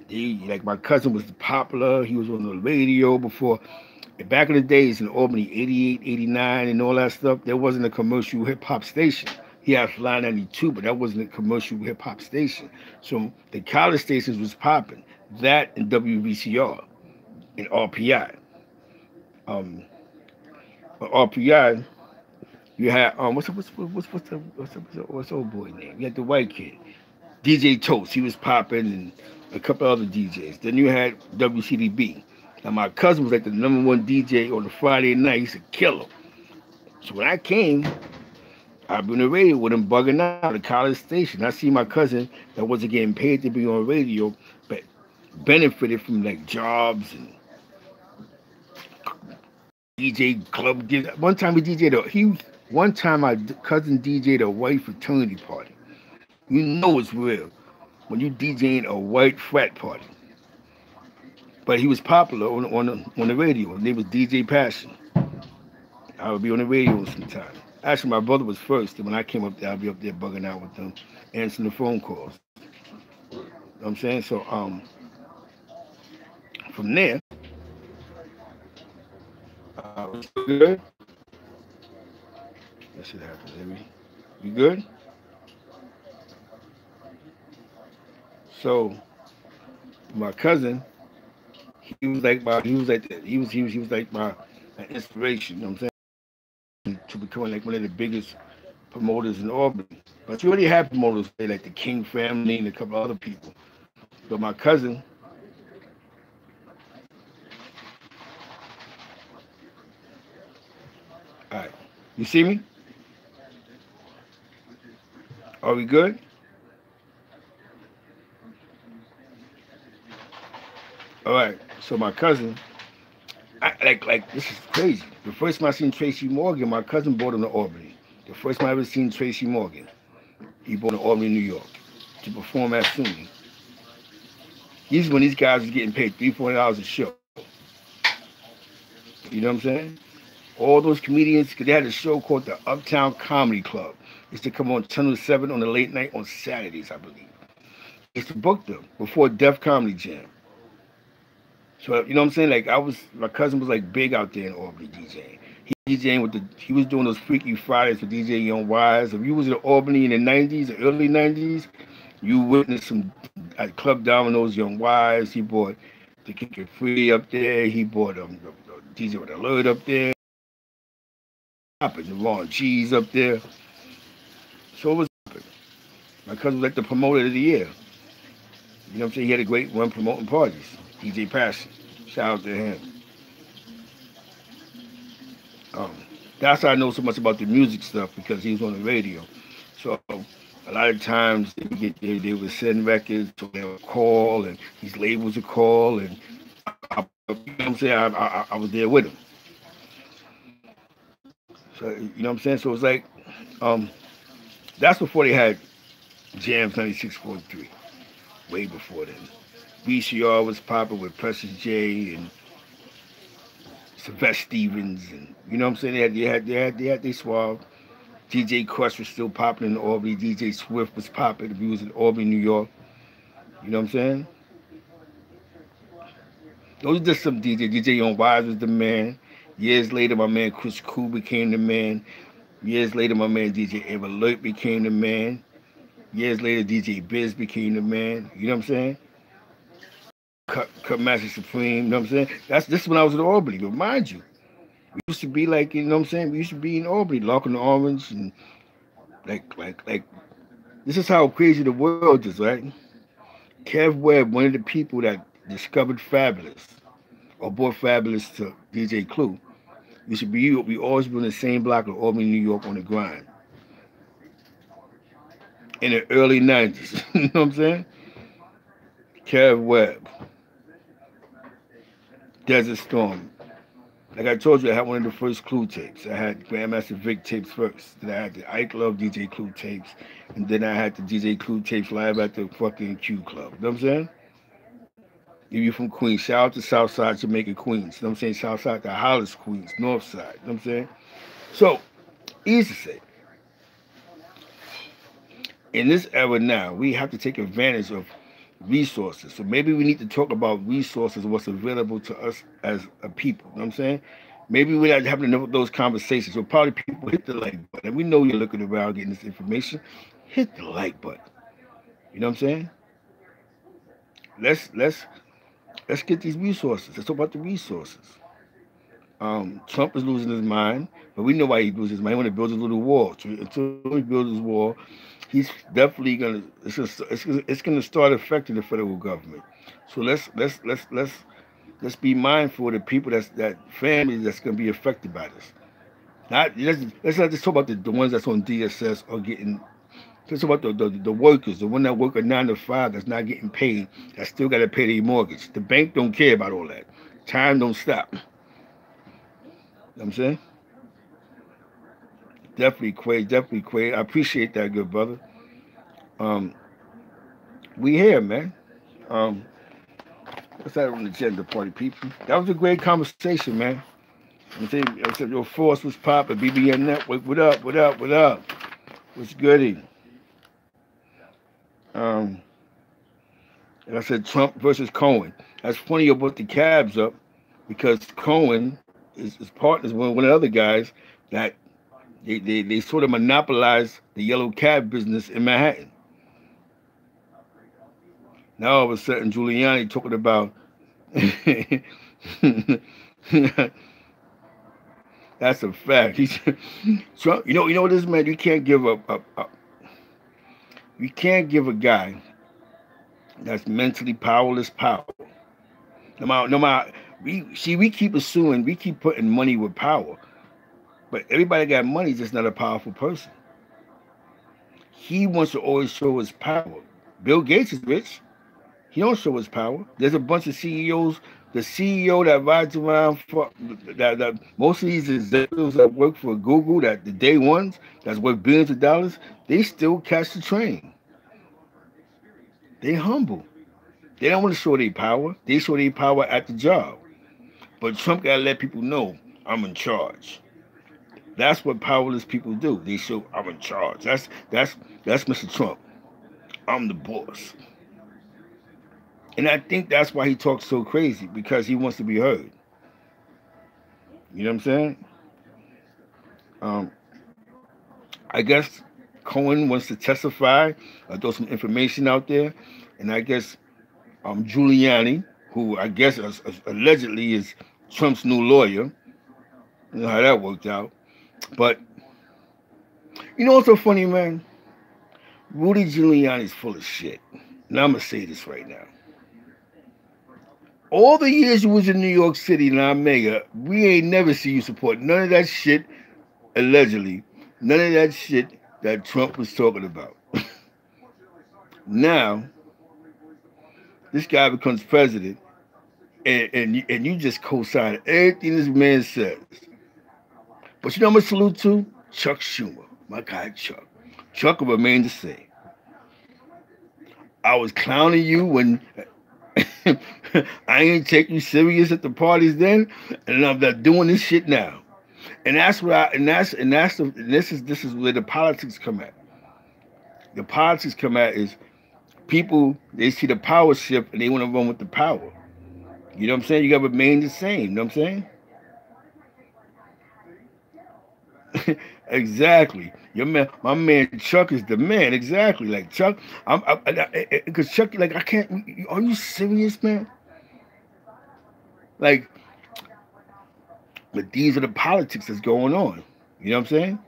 Like my cousin was popular. He was on the radio before. Back in the days in Albany, '88, '89, and all that stuff, there wasn't a commercial hip hop station. He had Fly 92, but that wasn't a commercial hip hop station. So the college stations was popping. That and WVCR and RPI. RPI, you had what's the old boy name? You had the white kid, DJ Toast. He was popping, and a couple other DJs. Then you had WCDB. Now my cousin was like the #1 DJ on the Friday night. He used to kill him. So when I came, I've been on the radio with him bugging out at the college station. I see my cousin that wasn't getting paid to be on radio, but benefited from like jobs and DJ club. One time my cousin DJ'd a white fraternity party. You know it's real when you DJing a white frat party. But he was popular on the radio. His name was DJ Passion. I would be on the radio sometimes. Actually, my brother was first, and when I came up there, I'd be up there bugging out with them, answering the phone calls. You know what I'm saying? So from there, we still good? That should happen, baby. You good? So my cousin, he was like my an inspiration. You know what I'm saying? To become like one of the biggest promoters in Albany. But you already had promoters like the King family and a couple other people. But my cousin, all right, you see me? Are we good? All right. So my cousin, like this is crazy. The first time I seen Tracy Morgan, my cousin bought him to Albany. The first time I ever seen Tracy Morgan, he bought him to Albany, New York, to perform at SUNY. These when these guys was getting paid $300, $400 a show. You know what I'm saying? All those comedians, because they had a show called the Uptown Comedy Club. It used to come on Channel 7 on the late night on Saturdays, I believe. They used to book them before Def Comedy Jam. So you know what I'm saying? Like my cousin was like big out there in Albany DJing. He was doing those Freaky Fridays with DJ Young Wise. If you was in Albany in the '90s, the early '90s, you witnessed some at Club Domino's Young Wise. He bought the Kick It Free up there. He bought the DJ with Alert up there. The Ron Cheese up there. So it was. My cousin was like the promoter of the year. You know what I'm saying? He had a great run promoting parties. DJ Passion. Shout out to him. Um, that's how I know so much about the music stuff because he was on the radio. So a lot of times they would send records, so they would call, and these labels would call, and you know what I'm saying? I was there with him. So you know what I'm saying? So it's like that's before they had Jams 96.3. Way before then. VCR was popping with Precious J and Sylvester Stevens, and you know what I'm saying? They had they suave. DJ Crush was still popping in Albany. DJ Swift was popping. He was in Albany, New York. You know what I'm saying? Those are just some DJ. DJ Young Wise was the man. Years later, my man Chris Cool became the man. Years later, my man DJ Ava Alert became the man. Years later, DJ Biz became the man. You know what I'm saying? Cut Master Supreme. You know what I'm saying? This when I was in Albany. But mind you, we used to be like, you know what I'm saying? We used to be in Albany, Lock on the Orange, and like. This is how crazy the world is, right? Kev Webb, one of the people that discovered Fabulous or brought Fabulous to DJ Clue, we always been in the same block of Albany, New York on the grind. In the early 90s. You know what I'm saying? Kev Webb. Desert Storm. Like I told you, I had one of the first Clue tapes. I had Grandmaster Vic tapes first. Then I had the Ike Love DJ Clue tapes. And then I had the DJ Clue tapes live at the fucking Q Club. You know what I'm saying? If you're from Queens, shout out to Southside Jamaica, Queens. You know what I'm saying? Southside to Hollis, Queens, Northside. You know what I'm saying? So, easy to say. In this era now, we have to take advantage of resources. So maybe we need to talk about resources, what's available to us as a people. You know what I'm saying? Maybe we're not having enough of those conversations. So probably people hit the like button. And we know you're looking around getting this information. Hit the like button. You know what I'm saying? Let's get these resources. Let's talk about the resources. Trump is losing his mind, but we know why he loses his mind. He want to build a little wall. So until he builds his wall, he's definitely gonna. It's gonna start affecting the federal government. So let's be mindful of the people that families that's gonna be affected by this. Let's not just talk about the ones that's on DSS or getting. Let's talk about the workers, the one that work a 9 to 5 that's not getting paid, that still got to pay their mortgage. The bank don't care about all that. Time don't stop. You know what I'm saying? Definitely, Quay. Definitely, Quay. I appreciate that, good brother. Um, we here, man. Um, Let's have an agenda party, people. That was a great conversation, man. I said your force was popping. BBN Network, what up, what up, what up? What's goody? Like I said, Trump versus Cohen. That's funny about the cabs up because Cohen is partners with one of the other guys that they sort of monopolize the yellow cab business in Manhattan. Now all of a sudden Giuliani talking about that's a fact. He's Trump. You know what this man. You can't give you can't give a guy that's mentally powerless power. No matter we keep assuming we keep putting money with power, but everybody got money, just not a powerful person. He wants to always show his power. Bill Gates is rich. He don't show his power. There's a bunch of CEOs. The CEO that rides around for that most of these executives that work for Google, that the day ones that's worth billions of dollars, they still catch the train. They humble. They don't want to show their power. They show their power at the job. But Trump gotta let people know I'm in charge. That's what powerless people do. They show I'm in charge. That's Mr. Trump. I'm the boss. And I think that's why he talks so crazy, because he wants to be heard. You know what I'm saying? I guess Cohen wants to testify, throw some information out there, and I guess Giuliani, who I guess allegedly is Trump's new lawyer, you know how that worked out. But you know what's so funny, man? Rudy Giuliani's full of shit. Now I'm gonna say this right now. All the years you was in New York City and I'm mayor, we ain't never see you support none of that shit, allegedly. None of that shit that Trump was talking about. Now, this guy becomes president, and you just co-sign everything this man says. But you know what I'm gonna salute to? Chuck Schumer, my guy Chuck. Chuck will remain the same. I was clowning you when I ain't take you serious at the parties then, and I'm not doing this shit now. And that's where this is where the politics come at. The politics come at is people, they see the power shift and they want to run with the power. You know what I'm saying? You gotta remain the same, you know what I'm saying? Exactly. Your man, my man Chuck is the man. Exactly. Like Chuck, because Chuck, like I can't. Are you serious, man? Like, but these are the politics that's going on. You know what I'm saying?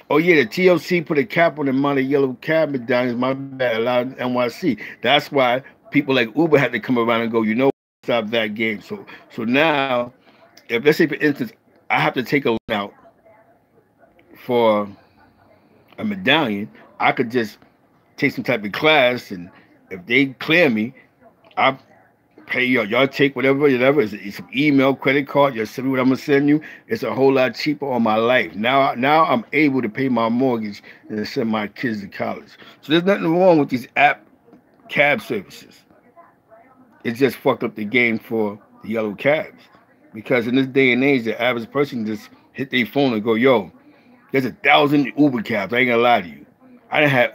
Oh yeah, the TLC put a cap on the amount of yellow cab medallions. My bad, allowed NYC. That's why people like Uber had to come around and go, you know, stop that game. So now, if let's say for instance, I have to take a loan out for a medallion, I could just take some type of class, and if they clear me, I pay y'all take whatever, it's some email, credit card, you'll send me what I'm gonna send you. It's a whole lot cheaper on my life. Now I'm able to pay my mortgage and send my kids to college. So there's nothing wrong with these app cab services. It just fucked up the game for the yellow cabs. Because in this day and age, the average person just hit their phone and go, yo, there's 1,000 Uber cabs. I ain't gonna lie to you. I done had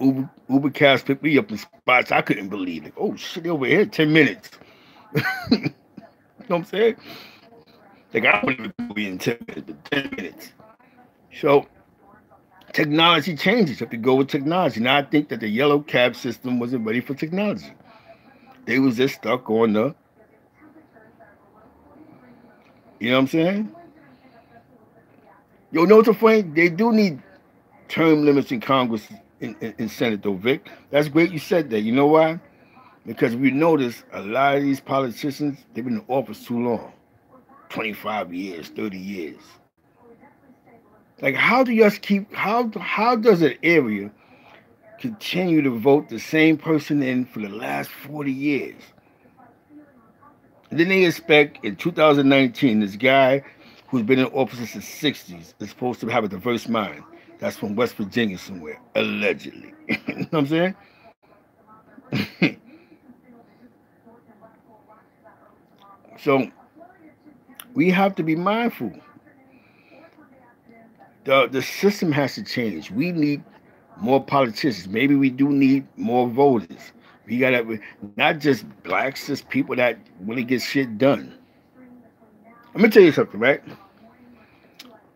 Uber cabs pick me up in spots I couldn't believe it. Oh shit, they over here 10 minutes. You know what I'm saying? Like I wouldn't even be in 10 minutes, but 10 minutes. So technology changes. You have to go with technology. Now I think that the yellow cab system wasn't ready for technology. They was just stuck on the, you know what I'm saying? Yo, know what's so funny? They do need term limits in Congress in Senate, though, Vic. That's great you said that. You know why? Because we notice a lot of these politicians, they've been in office too long. 25 years, 30 years. Like, how do you guys how does an area continue to vote the same person in for the last 40 years? And then they expect in 2019, this guy who's been in office since the 60s is supposed to have a diverse mind. That's from West Virginia somewhere, allegedly. You know what I'm saying? So we have to be mindful. The system has to change. We need more politicians. Maybe we do need more voters. We gotta not just blacks, just people that really get shit done. Let me tell you something, right?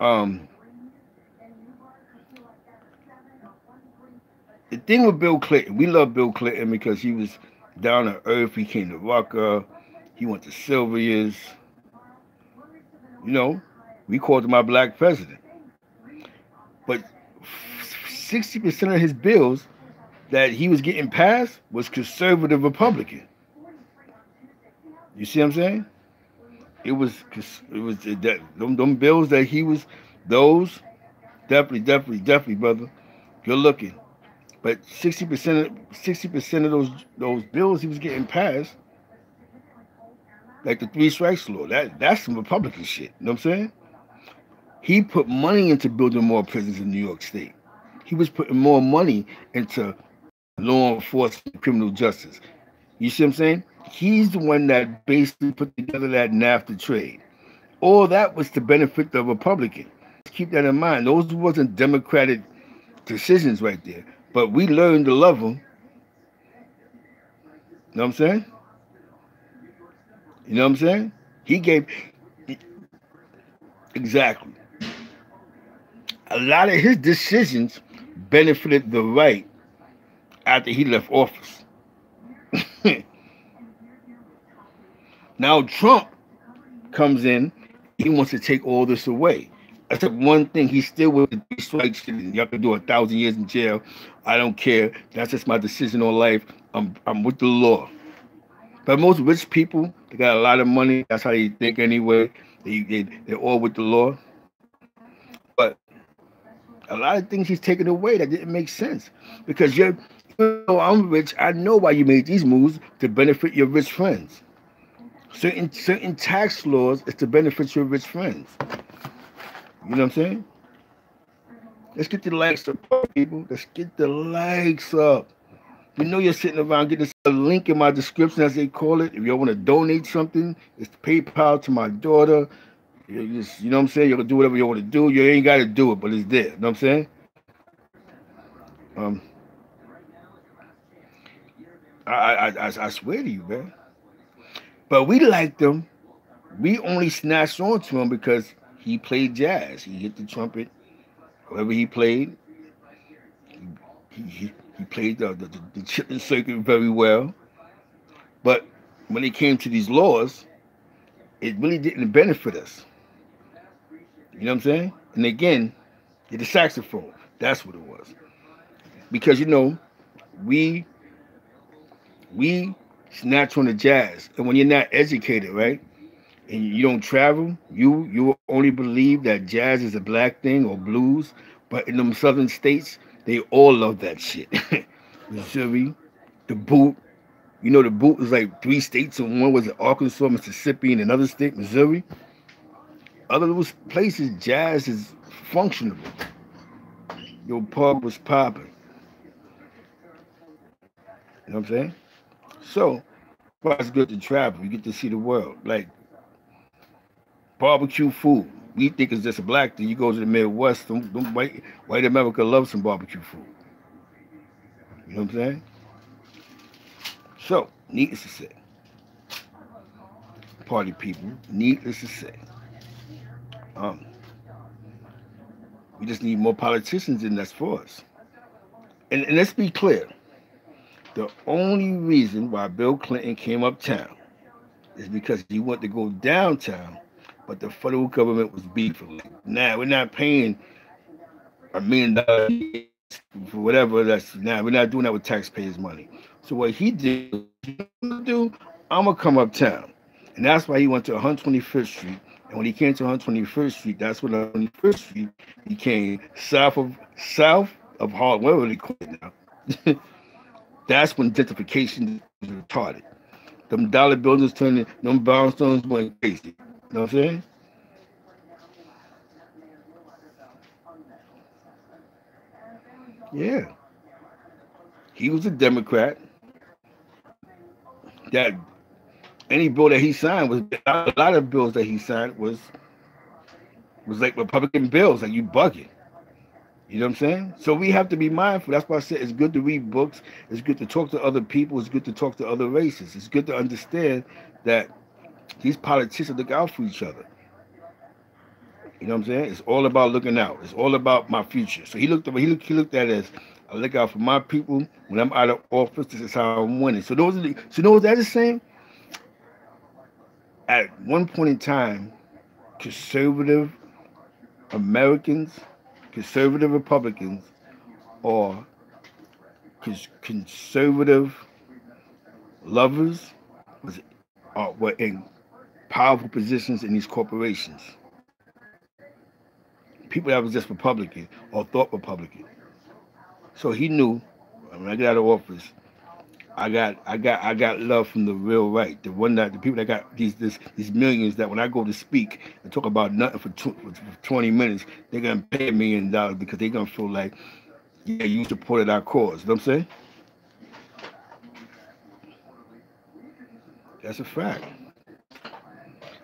Um, the thing with Bill Clinton, we love Bill Clinton because he was down to earth. He came to Rucker. He went to Sylvia's. You know, we called him our black president. But 60% of his bills that he was getting passed was conservative Republican. You see what I'm saying? It was that them bills that he was those definitely, brother. Good looking. But 60% of those bills he was getting passed, like the three strikes law, that's some Republican shit. You know what I'm saying? He put money into building more prisons in New York State. He was putting more money into law enforcement, criminal justice. You see what I'm saying? He's the one that basically put together that NAFTA trade. All that was to benefit the Republican. Keep that in mind. Those wasn't Democratic decisions right there. But we learned to love them. You know what I'm saying? You know what I'm saying? He gave exactly. A lot of his decisions benefited the right after he left office. Now Trump comes in, he wants to take all this away. Except one thing, he's still with the three strikes. Y'all can do 1,000 years in jail. I don't care. That's just my decision on life. I'm with the law. But most rich people, they got a lot of money. That's how they think anyway. They're all with the law. But a lot of things he's taken away that didn't make sense. Because you know, I'm rich, I know why you made these moves to benefit your rich friends. Certain tax laws is to benefit your rich friends. You know what I'm saying? Let's get the likes up, people. Let's get the likes up. You know you're sitting around getting a link in my description, as they call it. If you want to donate something, it's PayPal to my daughter. You know what I'm saying? You can do whatever you want to do. You ain't got to do it, but it's there. You know what I'm saying? Um, I swear to you, man. But we liked him. We only snatched onto him because he played jazz. He hit the trumpet. Whoever he played, he played the chitlin circuit very well. But when it came to these laws, it really didn't benefit us. You know what I'm saying? And again, the saxophone. That's what it was. Because you know, we snatch on the jazz, and when you're not educated, right, and you don't travel, you only believe that jazz is a black thing or blues. But in them southern states, they all love that shit. Missouri, the boot. You know, the boot is like 3 states, and one was Arkansas, Mississippi, and another state, Missouri. Other those places, jazz is functional. Your pub was popping. You know what I'm saying? So, it's good to travel. You get to see the world. Like barbecue food. We think it's just a black thing. You go to the Midwest, them white America loves some barbecue food. You know what I'm saying? So, needless to say, party people, needless to say, um, we just need more politicians, and that's for us. And let's be clear. The only reason why Bill Clinton came uptown is because he wanted to go downtown, but the federal government was beefing. Like, nah, we're not paying $1 million for whatever. We're not doing that with taxpayers' money. So what he did, I'm gonna come uptown, and that's why he went to 125th Street. And when he came to 121st Street, that's when 121st Street became south of Harlem. Whatever they call it now. That's when gentrification was retarded. Them dollar bills was turning, them brownstones went crazy. You know what I'm saying? Yeah. He was a Democrat that Any bill that he signed was a lot of bills that he signed was like Republican bills, like you bugging. You know what I'm saying? So we have to be mindful. That's why I said it's good to read books. It's good to talk to other people. It's good to talk to other races. It's good to understand that these politicians look out for each other. You know what I'm saying? It's all about looking out. It's all about my future. So he looked at it as I look out for my people. When I'm out of office, this is how I'm winning. So you know what that is saying? At one point in time, conservative Americans, conservative Republicans, or conservative lovers were in powerful positions in these corporations. People that was just Republican or thought Republican. So he knew when I get out of office, I got love from the real right. The people that got these millions that when I go to speak and talk about nothing for 20 minutes, they're gonna pay $1 million because they're gonna feel like, yeah, you supported our cause. You know what I'm saying? That's a fact.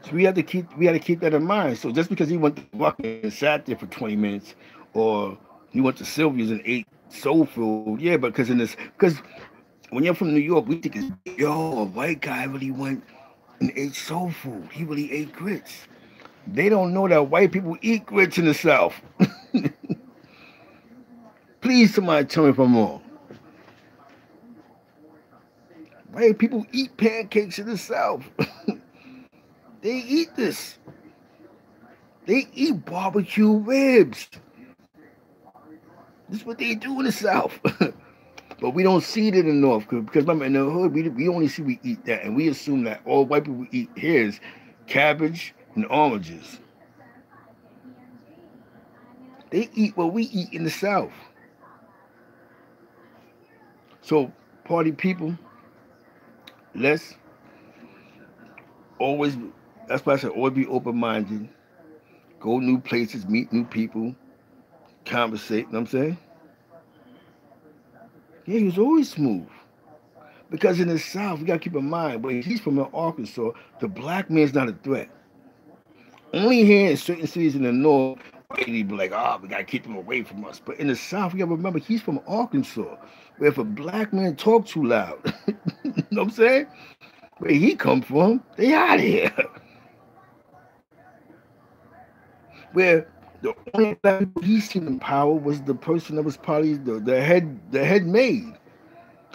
So we had to keep that in mind. So just because he went to Buck and sat there for 20 minutes, or he went to Sylvia's and ate soul food, yeah, but because when you're from New York, we think it's yo, a white guy really went and ate soul food. He really ate grits. They don't know that white people eat grits in the South. Please, somebody tell me if I'm wrong. White people eat pancakes in the South. They eat this. They eat barbecue ribs. This is what they do in the South. But we don't see it in the North because remember in the hood we only see we eat that, and we assume that all white people eat here is cabbage and oranges. They eat what we eat in the South. So party people, let's always. That's why I said always be open minded. Go new places, meet new people, conversate. You know what I'm saying? Yeah, he was always smooth. Because in the South, we gotta keep in mind, but he's from Arkansas, the black man's not a threat. Only here in certain cities in the North, they be like, oh, we gotta keep them away from us. But in the South, we gotta remember he's from Arkansas, where if a black man talk too loud, you know what I'm saying? Where he come from, they out of here. Where the only black people he seen in power was the person that was probably the head maid.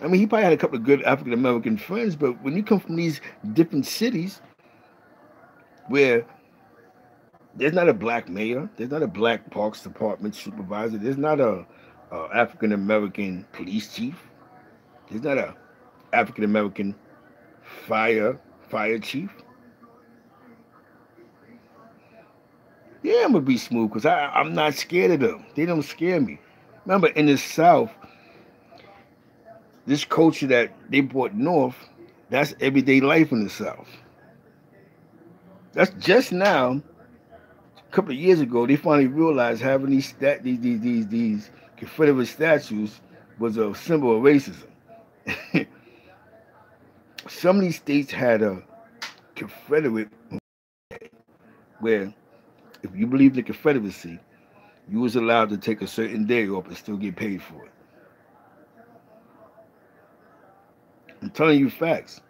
I mean, he probably had a couple of good African American friends, but when you come from these different cities where there's not a black mayor, there's not a black parks department supervisor, there's not a African American police chief, there's not a African American fire chief. Yeah, I'm gonna be smooth because I'm not scared of them. They don't scare me. Remember, in the South, this culture that they brought north, that's everyday life in the South. That's just now. A couple of years ago, they finally realized having these Confederate statues was a symbol of racism. Some of these states had a Confederate where, if you believe the Confederacy, you was allowed to take a certain day off and still get paid for it. I'm telling you facts.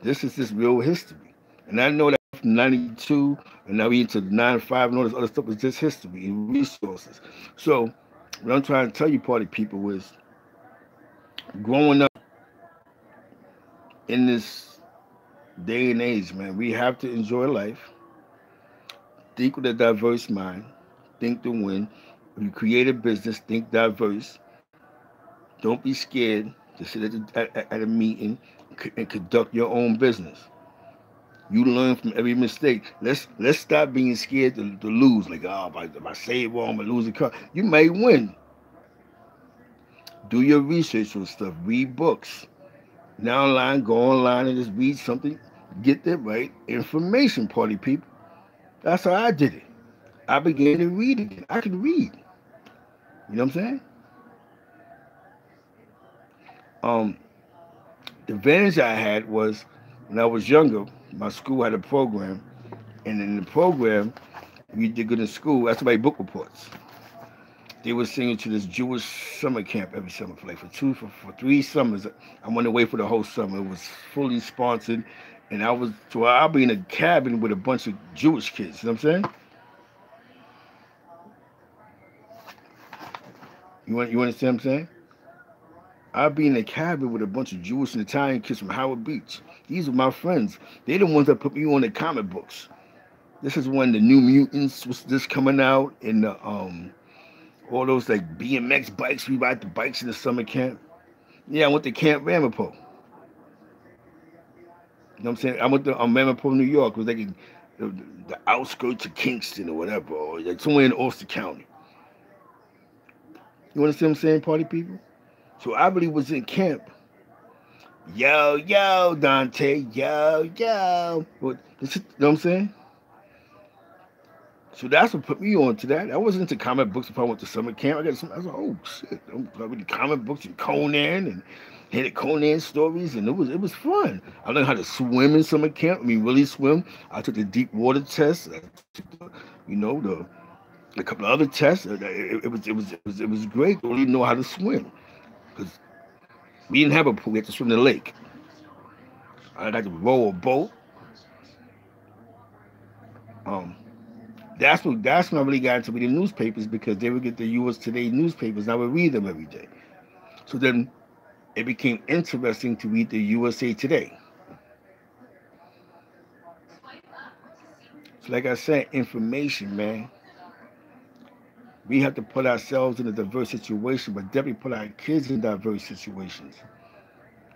This is just real history. And I know that from 92 and now we into the 95 and all this other stuff is just history and resources. So what I'm trying to tell you, party people, is growing up in this day and age, man, we have to enjoy life, think with a diverse mind, think to win. If you create a business, think diverse. Don't be scared to sit at a meeting and conduct your own business. You learn from every mistake. Let's stop being scared to lose. Like, oh, if I say it wrong, I'm gonna lose the car. You may win. Do your research on stuff. Read books. Now online, go online and just read something. Get the right information, party people. That's how I did it. I began to read again. I could read. You know what I'm saying? Um, the advantage I had was when I was younger, my school had a program, and in the program, we did good in school. That's why book reports. They were singing to this Jewish summer camp every summer for like for 3 summers. I went away for the whole summer. It was fully sponsored, and I'll be in a cabin with a bunch of Jewish kids. You know what I'm saying? You understand what I'm saying? I'll be in a cabin with a bunch of Jewish and Italian kids from Howard Beach. These are my friends. They're the ones that put me on the comic books. This is when the New Mutants was just coming out, and the all those like BMX bikes. We ride the bikes in the summer camp. Yeah, I went to Camp Ramapo. You know what I'm saying? I went to Ramapo, New York. It was like the outskirts of Kingston or whatever, or like somewhere in Ulster County. You understand what I'm saying, party people? So I really was in camp. Yo, yo, Dante, yo, yo. You know what I'm saying? So that's what put me on to that. I wasn't into comic books before I went to summer camp. I was like, oh shit, I'm reading comic books and Conan and had Conan stories, and it was fun. I learned how to swim in summer camp. I mean, really swim. I took the deep water test. I took a couple of other tests. It was great. I didn't know how to swim because we didn't have a pool. We had to swim in the lake. I got to row a boat. Um, that's when I really got into reading newspapers because they would get the U.S. Today newspapers, and I would read them every day. So then it became interesting to read the USA Today. So like I said, information, man. We have to put ourselves in a diverse situation, but definitely put our kids in diverse situations.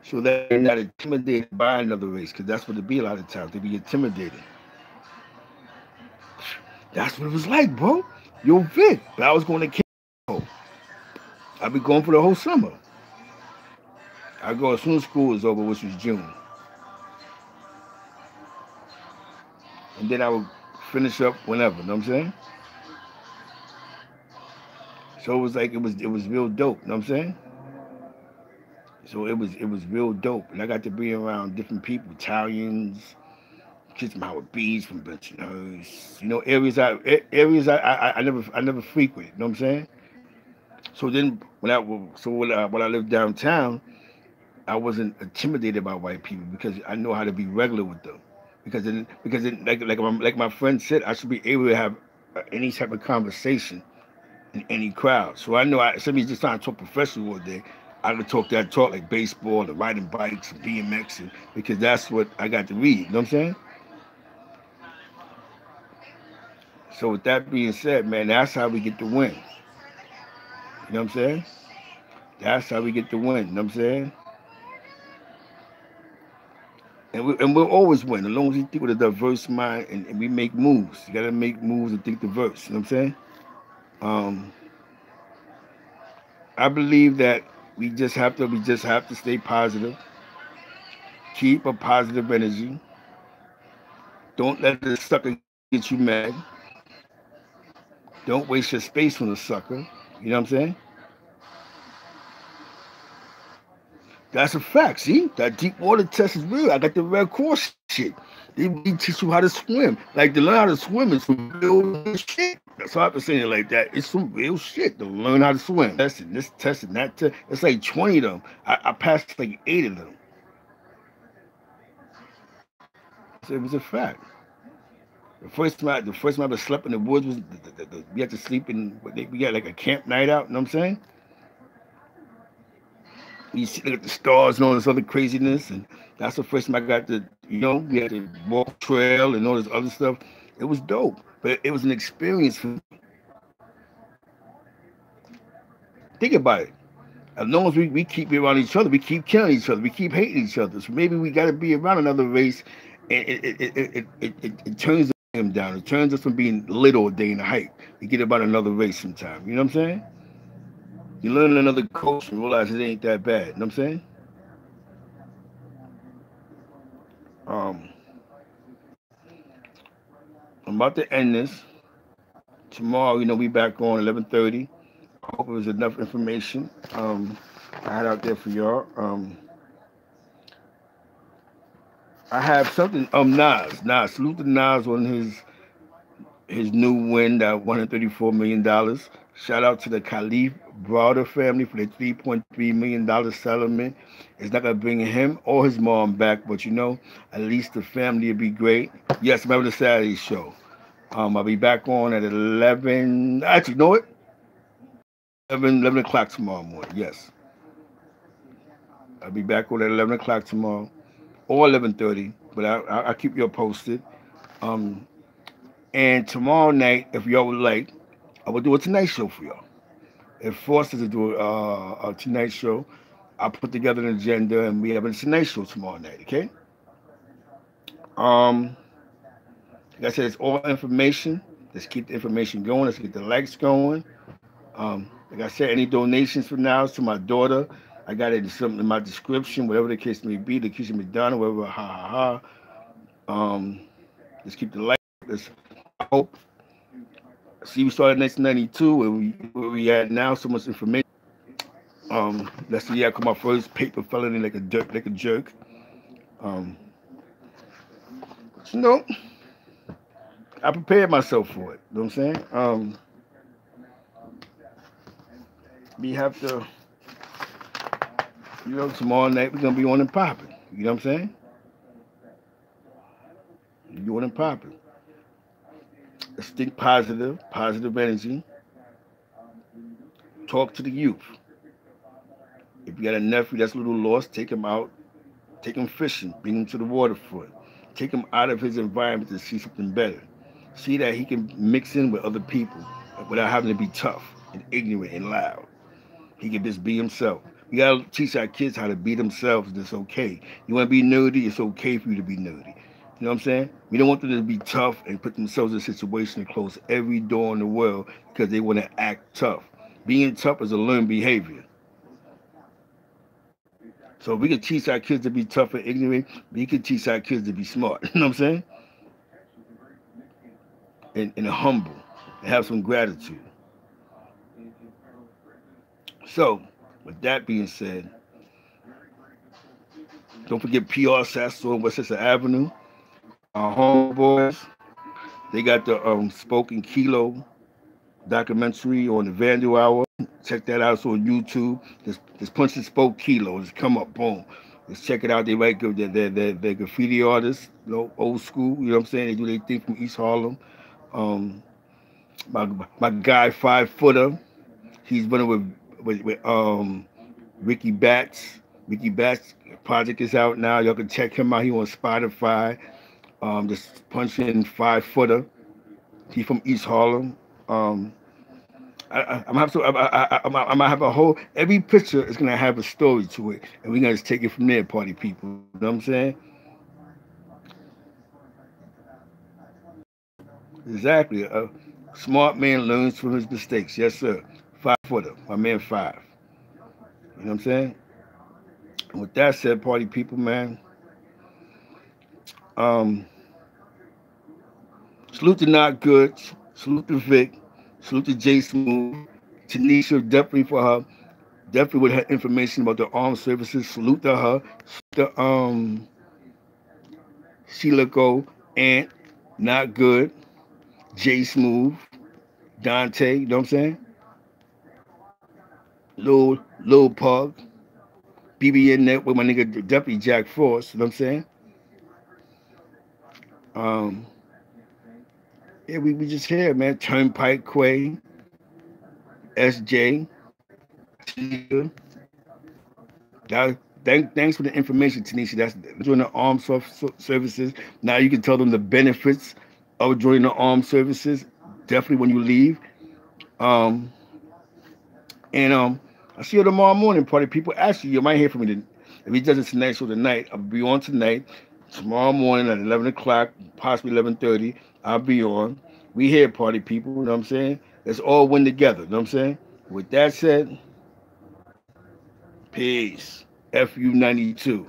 So that they're not intimidated by another race, because that's what it be a lot of times. They be intimidated. That's what it was like, bro. Yo, Vic. But I was going to camp. I'd be going for the whole summer. I go as soon as school was over, which was June. And then I would finish up whenever, you know what I'm saying? So it was like it was real dope, you know what I'm saying? So it was real dope. And I got to be around different people, Italians, kids from Howard Beach, from Bensonhurst, areas I never frequented, you know what I'm saying? So then when I lived downtown, I wasn't intimidated by white people because I know how to be regular with them. Because like my friend said, I should be able to have any type of conversation in any crowd. So I know somebody's just trying to talk professional all day. I could talk that talk like baseball and riding bikes and BMX because that's what I got to read. You know what I'm saying? So with that being said, man, that's how we get the win. You know what I'm saying? That's how we get the win. You know what I'm saying? And we'll always win as long as you think with a diverse mind and we make moves. You gotta make moves and think diverse. You know what I'm saying? Um, I believe that we just have to stay positive, keep a positive energy. Don't let the sucker get you mad. Don't waste your space on the sucker. You know what I'm saying? That's a fact. See, that deep water test is real. I got the Red Cross shit. They teach you how to swim. Like to learn how to swim is some real shit. That's why I'm saying it like that. It's some real shit to learn how to swim. Test and that test. It's like 20 of them. I passed like 8 of them. So it was a fact. The first time I ever slept in the woods was we had to sleep we got like a camp night out. You know what I'm saying? You see, look at the stars and all this other craziness, and that's the first time I got to, we had to walk trail and all this other stuff. It was dope, but it was an experience for me. Think about it. As long as we keep being around each other, we keep killing each other, we keep hating each other. So maybe we got to be around another race, and it turns them down. It turns us from being lit all day in the hype. We get about another race sometime. You know what I'm saying? You learn another culture and realize it ain't that bad. You know what I'm saying? Um, I'm about to end this. Tomorrow, we back on 11:30. I hope it was enough information I had out there for y'all. I have something. Nas. Salute to Nas on his new win, that $134 million. Shout out to the Khalif Broader family for the $3.3 million settlement. It's not gonna bring him or his mom back, but at least the family will be great. Yes, remember the Saturday show. I'll be back on at 11. Actually, you know what? 11 o'clock tomorrow morning. Yes, I'll be back on at 11 o'clock tomorrow, or 11:30. But I'll keep you posted. Um, and tomorrow night, if y'all would like, I will do a Tonight Show for y'all. If forced us to do a Tonight Show, I'll put together an agenda and we have a Tonight Show tomorrow night. Okay. Um, like I said, it's all information. Let's keep the information going. Let's get the likes going. Like I said, any donations from now to my daughter, I got it in something in my description, whatever the case may be, the Keisha McDonald, whatever, ha ha ha. Let's keep the light. I hope. See, we started in 1992, where we at now, so much information. That's the year I caught my first paper felony like a jerk. But I prepared myself for it. You know what I'm saying? We have to, tomorrow night we're gonna be on and popping. You know what I'm saying? You on and popping. Let's think positive energy. Talk to the youth. If you got a nephew that's a little lost, take him out. Take him fishing. Bring him to the waterfront. Take him out of his environment to see something better. See that he can mix in with other people without having to be tough and ignorant and loud. He can just be himself. We gotta teach our kids how to be themselves, and it's okay. You wanna be nerdy, it's okay for you to be nerdy. You know what I'm saying? We don't want them to be tough and put themselves in a situation to close every door in the world because they want to act tough. Being tough is a learned behavior. So if we can teach our kids to be tough and ignorant, we can teach our kids to be smart. You know what I'm saying? And humble, and have some gratitude. So, with that being said, don't forget PR Sasso on Westchester Avenue. Our homeboys, they got the Spoken Kilo documentary on the Vandal Hour. Check that out. It's on YouTube. Just punch and spoke Kilo. Just come up, boom. Just check it out. They write good. They're graffiti artists, old school. You know what I'm saying? They do their thing from East Harlem. My guy 5-footer. He's running with Ricky Batts. Ricky Batts project is out now. Y'all can check him out. He on Spotify. Just punch in 5-footer. He from East Harlem. I'm gonna have a whole. Every picture is gonna have a story to it, and we're gonna just take it from there, party people. You know what I'm saying? Exactly. A smart man learns from his mistakes. Yes, sir. 5-footer. My man 5. You know what I'm saying? And with that said, party people, man. Salute to Not Good. Salute to Vic. Salute to J Smooth. Tanisha, definitely with her information about the armed services. Salute to her. Salute to Sheila Go, Ant, Not Good, J Smooth, Dante, you know what I'm saying? Lil Pug, BB in there with my nigga Deputy Jack Force, you know what I'm saying? Yeah, we just here, man. Turnpike Quay, SJ, Tanisha. Thanks for the information, Tanisha. That's joining the armed services. Now you can tell them the benefits of joining the armed services. Definitely when you leave. I see you tomorrow morning, party people. Actually, you might hear from me. If he does it tonight, so tonight, I'll be on tonight. Tomorrow morning at 11 o'clock, possibly 11:30, I'll be on. We here, party people, you know what I'm saying? Let's all win together, you know what I'm saying? With that said, peace. FU92.